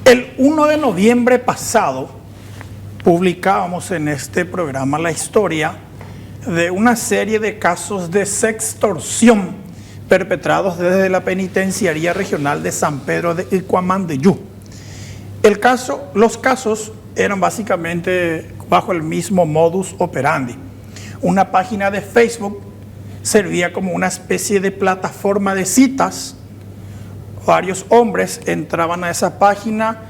El 1 de noviembre pasado publicábamos en este programa la historia de una serie de casos de sextorsión perpetrados desde la Penitenciaría Regional de San Pedro de Icuamandiyú. Los casos eran básicamente bajo el mismo modus operandi. Una página de Facebook servía como una especie de plataforma de citas. Varios hombres entraban a esa página,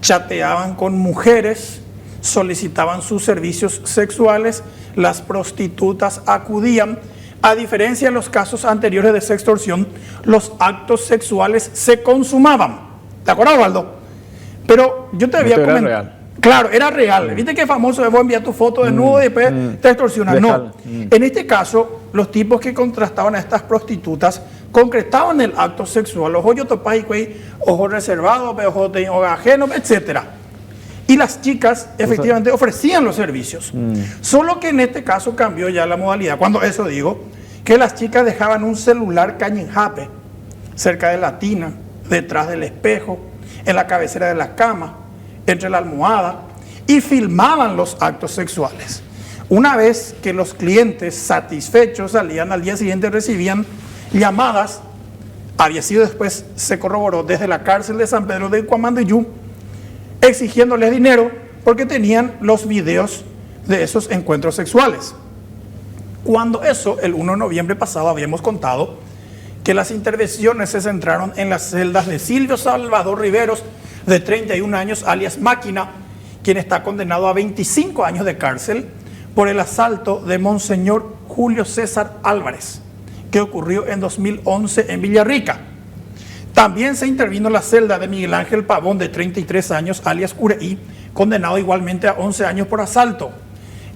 chateaban con mujeres, solicitaban sus servicios sexuales, las prostitutas acudían. A diferencia de los casos anteriores de sextorsión, los actos sexuales se consumaban. ¿De acuerdo, Osvaldo? Pero yo te había comentado. Claro, era real. ¿Viste qué famoso es? Vos enviar tu foto desnudo y después te extorsionan? No. En este caso, los tipos que contrastaban a estas prostitutas concretaban el acto sexual. Los ojos topas y ojos reservados, ojos de ajenos, etc. Y las chicas efectivamente ofrecían los servicios. Solo que en este caso cambió ya la modalidad. Cuando eso digo, que las chicas dejaban un celular cañenjape cerca de la tina, detrás del espejo, en la cabecera de la cama, entre la almohada, y filmaban los actos sexuales. Una vez que los clientes satisfechos salían, al día siguiente recibían llamadas, había sido después, se corroboró desde la cárcel de San Pedro de Icuamandiyú, exigiéndoles dinero porque tenían los videos de esos encuentros sexuales. Cuando eso, el 1 de noviembre pasado, habíamos contado que las intervenciones se centraron en las celdas de Silvio Salvador Riveros, de 31 años, alias Máquina, quien está condenado a 25 años de cárcel por el asalto de Monseñor Julio César Álvarez, que ocurrió en 2011 en Villarrica. También se intervino en la celda de Miguel Ángel Pavón, de 33 años, alias Cureí, condenado igualmente a 11 años por asalto.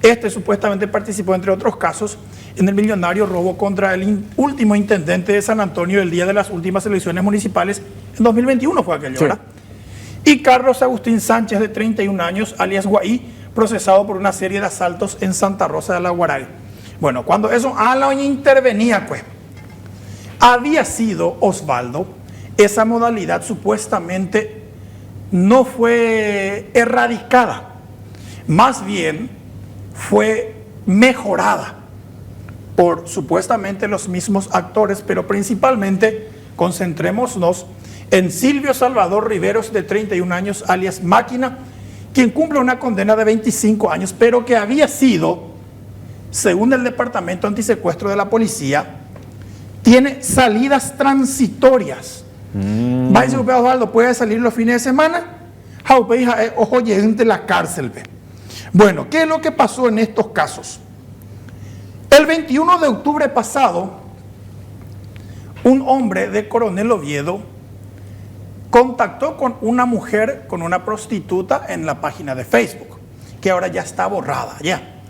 Este supuestamente participó, entre otros casos, en el millonario robo contra el último intendente de San Antonio el día de las últimas elecciones municipales, en 2021 fue aquello, ¿verdad? Y Carlos Agustín Sánchez, de 31 años, alias Guaí, procesado por una serie de asaltos en Santa Rosa de la Guaral. Bueno, cuando eso intervenía, pues, había sido, Osvaldo, esa modalidad supuestamente no fue erradicada, más bien fue mejorada por supuestamente los mismos actores, pero principalmente concentrémonos en Silvio Salvador Riveros, de 31 años, alias Máquina, quien cumple una condena de 25 años, pero que había sido, según el Departamento Antisecuestro de la Policía, tiene salidas transitorias. Va a decir, Osvaldo, ¿puede salir los fines de semana? Ojo, de la cárcel. Bueno, ¿qué es lo que pasó en estos casos? El 21 de octubre pasado, un hombre de Coronel Oviedo contactó con una mujer, con una prostituta en la página de Facebook, que ahora ya está borrada, ya.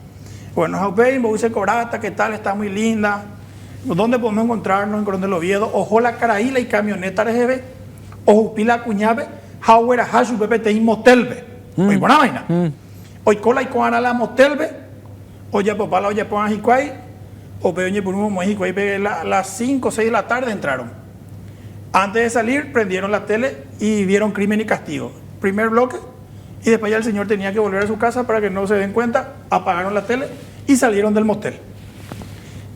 Bueno, me dice, Corata, ¿qué tal? Está muy linda. ¿Dónde podemos encontrarnos en Coronel Oviedo? Ojo la caraíla y camioneta RGB. Ojo pila cuñave, Hauer Hashu PPTI Motelbe. Muy buena vaina. Hoy cola y coana la Motelbe. Oye, papá, la oye, pongan Jicuay. O peoñe por un Jicuay. Las 5 o 6 de la tarde entraron. Antes de salir, prendieron la tele y vieron Crimen y Castigo. Primer bloque, y después ya el señor tenía que volver a su casa para que no se den cuenta, apagaron la tele y salieron del motel.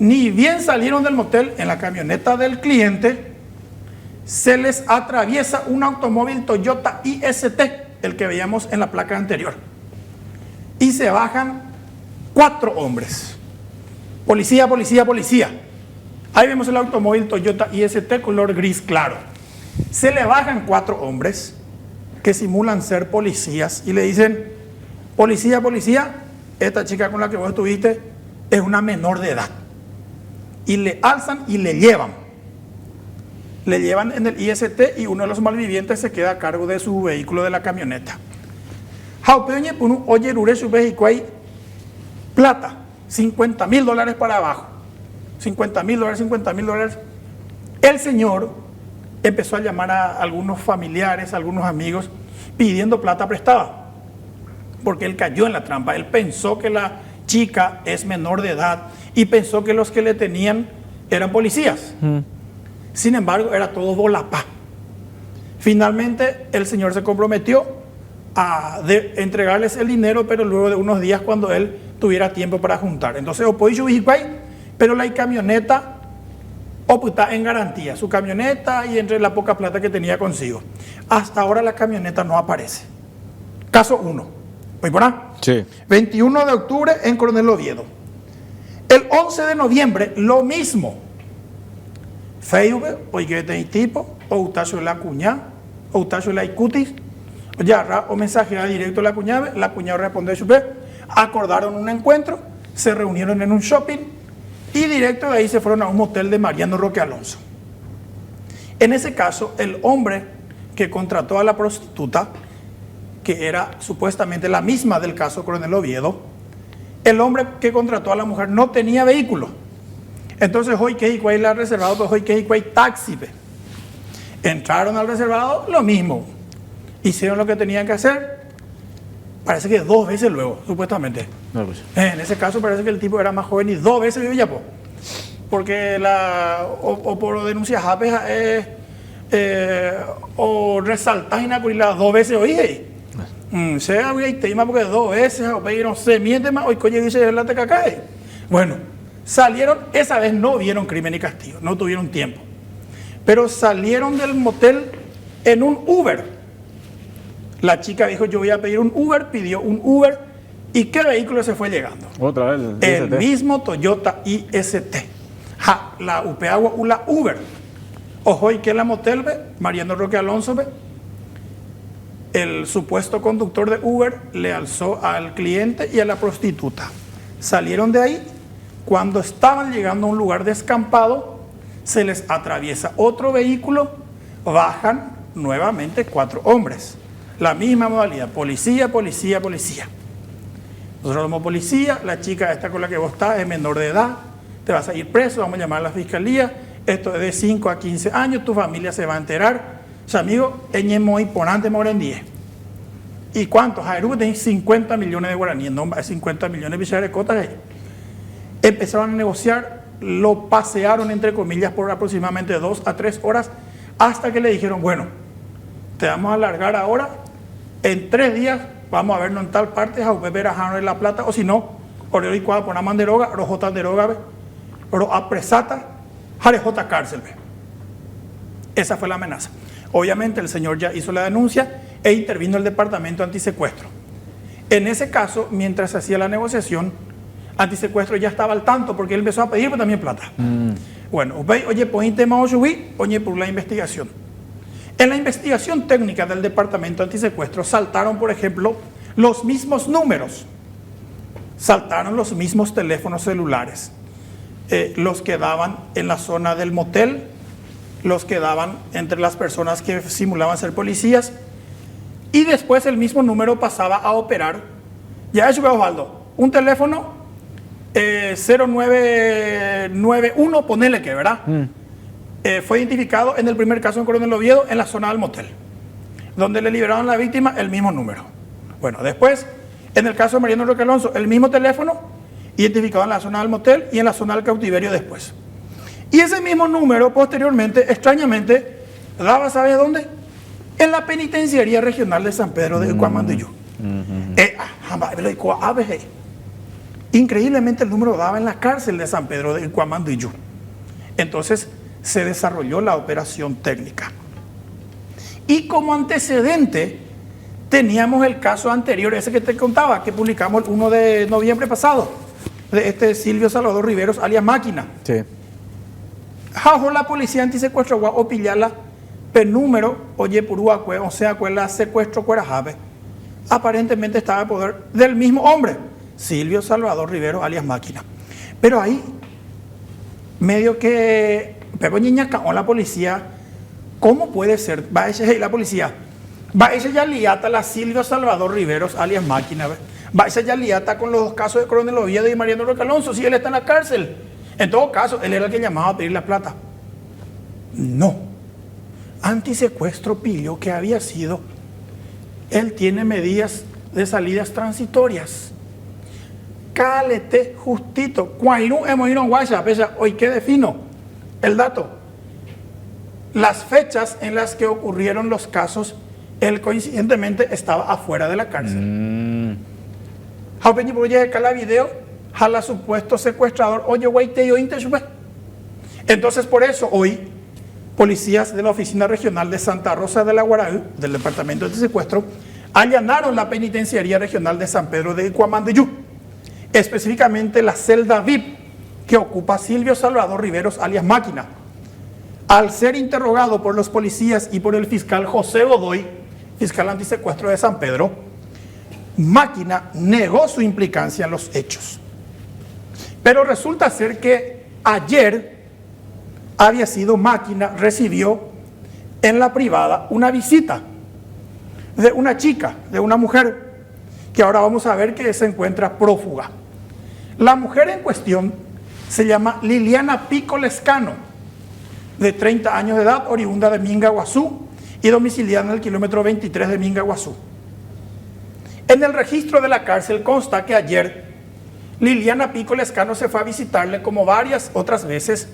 Ni bien salieron del motel, en la camioneta del cliente, se les atraviesa un automóvil Toyota IST, el que veíamos en la placa anterior. Y se bajan 4 hombres. Policía, policía, policía. Ahí vemos el automóvil Toyota IST color gris claro. Se le bajan 4 hombres que simulan ser policías y le dicen, policía, policía, esta chica con la que vos estuviste es una menor de edad. Y le alzan y le llevan. Le llevan en el IST y uno de los malvivientes se queda a cargo de su vehículo, de la camioneta. Plata, $50,000 para abajo. $50,000. El señor empezó a llamar a algunos familiares, a algunos amigos, pidiendo plata prestada, porque él cayó en la trampa. Él pensó que la chica es menor de edad y pensó que los que le tenían eran policías. Sin embargo, era todo volapá. Finalmente, el señor se comprometió a entregarles el dinero, pero luego de unos días cuando él tuviera tiempo para juntar. Entonces, pero la camioneta está en garantía, su camioneta y entre la poca plata que tenía consigo. Hasta ahora la camioneta no aparece. Caso 1. ¿Voy por ahí? Sí. 21 de octubre en Coronel Oviedo. El 11 de noviembre, lo mismo. Facebook, oye, de tipo, o utacho la cuña, o utacho la icutis, ya, o mensaje directo a la cuñada responde su acordaron un encuentro, se reunieron en un shopping y directo de ahí se fueron a un motel de Mariano Roque Alonso. En ese caso, el hombre que contrató a la prostituta, que era supuestamente la misma del caso Coronel Oviedo, el hombre que contrató a la mujer no tenía vehículo. Entonces, hoy que hay la reservado, pues hoy que hay taxi. Entraron al reservado, lo mismo. Hicieron lo que tenían que hacer. Parece que 2 veces luego, supuestamente. No, pues. En ese caso parece que el tipo era más joven y 2 veces vivió ya, porque o por denuncias o resaltar y las 2 veces oye. Se había tema porque 2 veces, o no se miente más, hoy coño dice la te cacae. Bueno, salieron, esa vez no vieron crimen y castigo, no tuvieron tiempo. Pero salieron del motel en un Uber. La chica dijo, yo voy a pedir un Uber, pidió un Uber. ¿Y qué vehículo se fue llegando? Otra vez el mismo Toyota IST. La UPAGUA o la Uber. Ojo, y que la motel, Mariano Roque Alonso, el supuesto conductor de Uber le alzó al cliente y a la prostituta. Salieron de ahí. Cuando estaban llegando a un lugar descampado, se les atraviesa otro vehículo, bajan nuevamente 4 hombres. La misma modalidad, policía. Nosotros somos policía, la chica esta con la que vos estás es menor de edad, te vas a ir preso, vamos a llamar a la fiscalía, esto es de 5 a 15 años, tu familia se va a enterar. O sea, amigo, muy ponante moren 10. ¿Y cuántos? Jairú tiene 50 millones de guaraníes, no, 50 millones de bicharecotas ahí. Empezaron a negociar, lo pasearon entre comillas por aproximadamente 2 a 3 horas, hasta que le dijeron, bueno, te vamos a alargar ahora, en 3 días vamos a vernos en tal parte, a beber a La Plata, o si no, Oreo y Cuadra por una deroga, Rojota deroga, Oro apresata, Jarejota cárcel. Esa fue la amenaza. Obviamente el señor ya hizo la denuncia e intervino el departamento antisecuestro. En ese caso, mientras se hacía la negociación, antisecuestro ya estaba al tanto porque él empezó a pedir también plata. Bueno, oye, pues un tema oye, por la investigación. En la investigación técnica del departamento antisecuestro saltaron, por ejemplo, los mismos números, saltaron los mismos teléfonos celulares, los que daban en la zona del motel, los que daban entre las personas que simulaban ser policías, y después el mismo número pasaba a operar. Ya eso, Osvaldo, un teléfono 0991, ponele que, ¿verdad? Fue identificado en el primer caso en Coronel Oviedo en la zona del motel, donde le liberaron a la víctima el mismo número. Bueno, después, en el caso de Mariano Roque Alonso, el mismo teléfono, identificado en la zona del motel y en la zona del cautiverio después. Y ese mismo número, posteriormente, extrañamente, daba, ¿sabes dónde? En la penitenciaría regional de San Pedro de Cuamanduyú. Increíblemente el número daba en la cárcel de San Pedro de Cuamanduyú. Entonces se desarrolló la operación técnica. Y como antecedente teníamos el caso anterior, ese que te contaba, que publicamos el 1 de noviembre pasado, de Silvio Salvador Riveros, alias Máquina. Sí. Jajo la policía antisecuestro o pillarla penúmero, oye, Puruacue, o sea, la secuestro Cuerajave, aparentemente estaba en poder del mismo hombre, Silvio Salvador Riveros, alias Máquina. Pero ahí, medio que, pero niña, con la policía, ¿cómo puede ser? Va a ese, la policía, va a ese ya liata la Silvio Salvador Riveros, alias Máquina, va a ese ya liata con los 2 casos de Coronel Oviedo y Mariano Roque Alonso, si él está en la cárcel. En todo caso, él era el que llamaba a pedir la plata. No. Antisecuestro pidió que había sido, él tiene medidas de salidas transitorias. Cálete justito. Cuando hemos ido a WhatsApp, hoy qué defino el dato. las fechas en las que ocurrieron los casos, él coincidentemente estaba afuera de la cárcel. Jaupeñi por llegar la video, jala supuesto secuestrador, oye, güey, te dio interchupe. Entonces, por eso hoy, policías de la Oficina Regional de Santa Rosa de la Guaraú, del Departamento de Secuestro, allanaron la Penitenciaría Regional de San Pedro de Cuamandeyú, específicamente la celda VIP que ocupa Silvio Salvador Riveros, alias Máquina. Al ser interrogado por los policías y por el fiscal José Godoy, fiscal antisecuestro de San Pedro, Máquina negó su implicancia en los hechos. Pero resulta ser que ayer había sido Máquina, recibió en la privada una visita de una chica, de una mujer, que ahora vamos a ver que se encuentra prófuga. La mujer en cuestión se llama Liliana Pico Lescano, de 30 años de edad, oriunda de Minga, Guazú, y domiciliada en el kilómetro 23 de Minga, Guazú. En el registro de la cárcel consta que ayer Liliana Pico Lescano se fue a visitarle, como varias otras veces,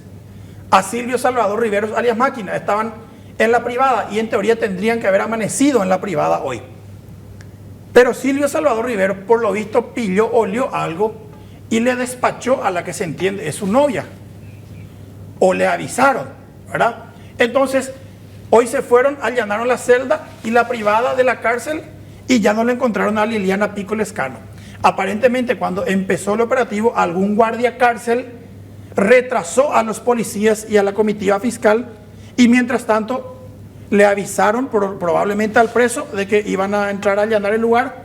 a Silvio Salvador Riveros, alias Máquina. Estaban en la privada y en teoría tendrían que haber amanecido en la privada hoy. Pero Silvio Salvador Riveros, por lo visto, olió algo y le despachó a la que se entiende es su novia. O le avisaron, ¿verdad? Entonces, hoy se fueron, allanaron la celda y la privada de la cárcel y ya no le encontraron a Liliana Pico Lescano. Aparentemente, cuando empezó el operativo, algún guardia cárcel retrasó a los policías y a la comitiva fiscal y mientras tanto le avisaron probablemente al preso de que iban a entrar a allanar el lugar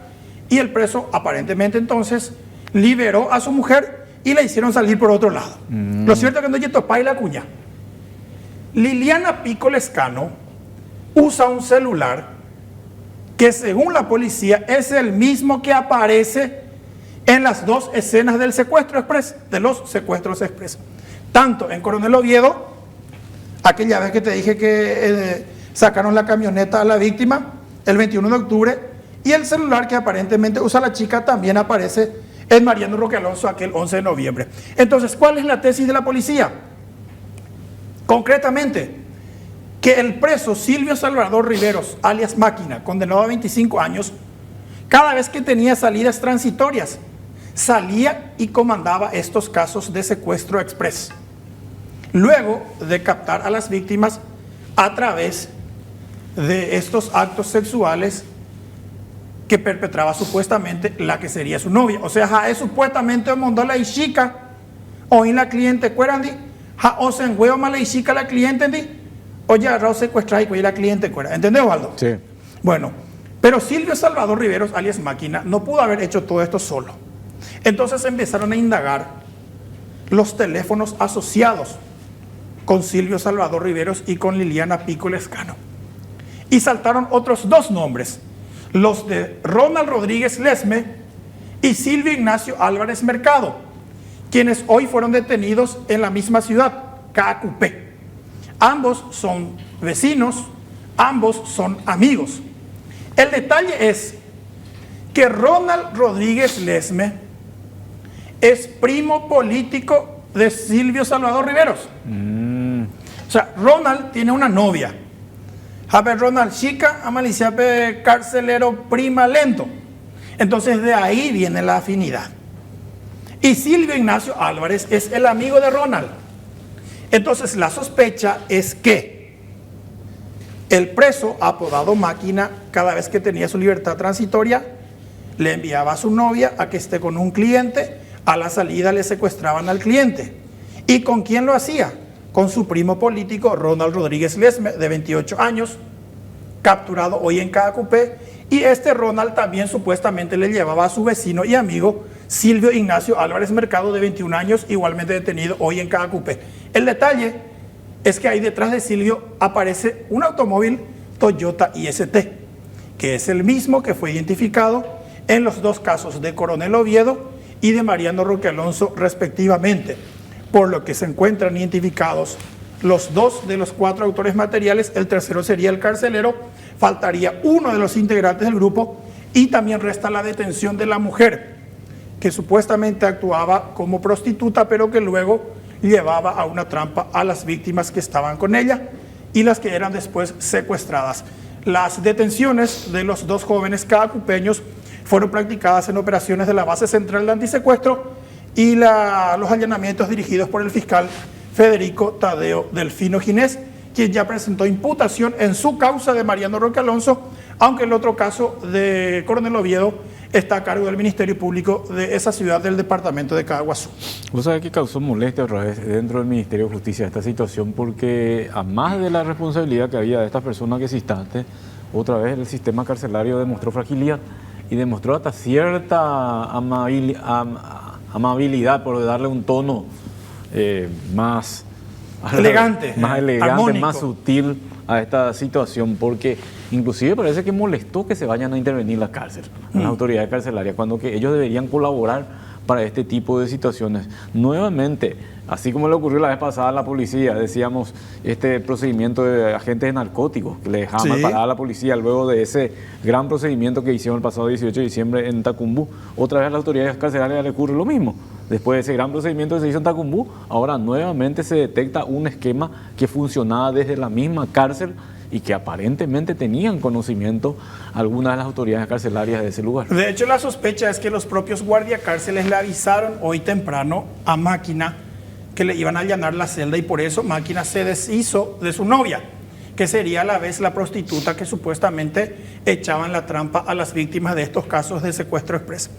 y el preso aparentemente entonces liberó a su mujer y la hicieron salir por otro lado. Lo cierto es que no hay topa y la cuña. Liliana Pico Lescano usa un celular que según la policía es el mismo que aparece en las dos escenas del secuestro express, de los secuestros express. Tanto en Coronel Oviedo, aquella vez que te dije que sacaron la camioneta a la víctima el 21 de octubre, y el celular que aparentemente usa la chica también aparece en Mariano Roque Alonso aquel 11 de noviembre. Entonces, ¿cuál es la tesis de la policía? Concretamente, que el preso Silvio Salvador Riveros, alias Máquina, condenado a 25 años, cada vez que tenía salidas transitorias, salía y comandaba estos casos de secuestro express. Luego de captar a las víctimas a través de estos actos sexuales que perpetraba supuestamente la que sería su novia. O sea, es supuestamente mandó la chica o en la cliente cuerandi, o se enhuevo mala chica la cliente di, oye, arrao secuestra y la cliente cuera. ¿Entendés, Waldo? Sí. Bueno, pero Silvio Salvador Riveros, alias Máquina, no pudo haber hecho todo esto solo. Entonces empezaron a indagar los teléfonos asociados con Silvio Salvador Riveros y con Liliana Pico Lescano. Y saltaron otros dos nombres, los de Ronald Rodríguez Lesme y Silvio Ignacio Álvarez Mercado, quienes hoy fueron detenidos en la misma ciudad, Caacupé. Ambos son vecinos, ambos son amigos. El detalle es que Ronald Rodríguez Lesme es primo político de Silvio Salvador Riveros. O sea, Ronald tiene una novia. Javier Ronald chica, amaliciape carcelero prima lento. Entonces de ahí viene la afinidad. Y Silvio Ignacio Álvarez es el amigo de Ronald. Entonces la sospecha es que el preso, apodado Máquina, cada vez que tenía su libertad transitoria, le enviaba a su novia a que esté con un cliente, a la salida le secuestraban al cliente. ¿Y con quién lo hacía? Con su primo político Ronald Rodríguez Lesme, de 28 años, capturado hoy en Caacupé, y este Ronald también supuestamente le llevaba a su vecino y amigo Silvio Ignacio Álvarez Mercado, de 21 años, igualmente detenido hoy en Caacupé. El detalle es que ahí detrás de Silvio aparece un automóvil Toyota IST, que es el mismo que fue identificado en los dos casos de Coronel Oviedo y de Mariano Roque Alonso respectivamente, por lo que se encuentran identificados los dos de los 4 autores materiales. El tercero sería el carcelero, faltaría uno de los integrantes del grupo y también resta la detención de la mujer, que supuestamente actuaba como prostituta, pero que luego llevaba a una trampa a las víctimas que estaban con ella y las que eran después secuestradas. Las detenciones de los dos jóvenes cacupeños fueron practicadas en operaciones de la Base Central de Antisecuestro y los allanamientos dirigidos por el fiscal Federico Tadeo Delfino Ginés, quien ya presentó imputación en su causa de Mariano Roque Alonso, aunque el otro caso de Coronel Oviedo está a cargo del Ministerio Público de esa ciudad del departamento de Caaguazú. Vos sabés que causó molestia otra vez dentro del Ministerio de Justicia esta situación, porque a más de la responsabilidad que había de estas personas que citaste, otra vez el sistema carcelario demostró fragilidad y demostró hasta cierta amabilidad, por darle un tono más elegante, armónico, más sutil a esta situación, porque inclusive parece que molestó que se vayan a intervenir las cárceles, las autoridades carcelarias, cuando que ellos deberían colaborar para este tipo de situaciones. Nuevamente, así como le ocurrió la vez pasada a la policía, decíamos, este procedimiento de agentes de narcóticos, que le dejaban mal parada a la policía luego de ese gran procedimiento que hicieron el pasado 18 de diciembre en Tacumbú. Otra vez a las autoridades carcelarias le ocurre lo mismo. Después de ese gran procedimiento que se hizo en Tacumbú, ahora nuevamente se detecta un esquema que funcionaba desde la misma cárcel y que aparentemente tenían conocimiento algunas de las autoridades carcelarias de ese lugar. De hecho, la sospecha es que los propios guardiacárceles le avisaron hoy temprano a Máquina que le iban a allanar la celda y por eso Máquina se deshizo de su novia, que sería a la vez la prostituta que supuestamente echaba en la trampa a las víctimas de estos casos de secuestro express.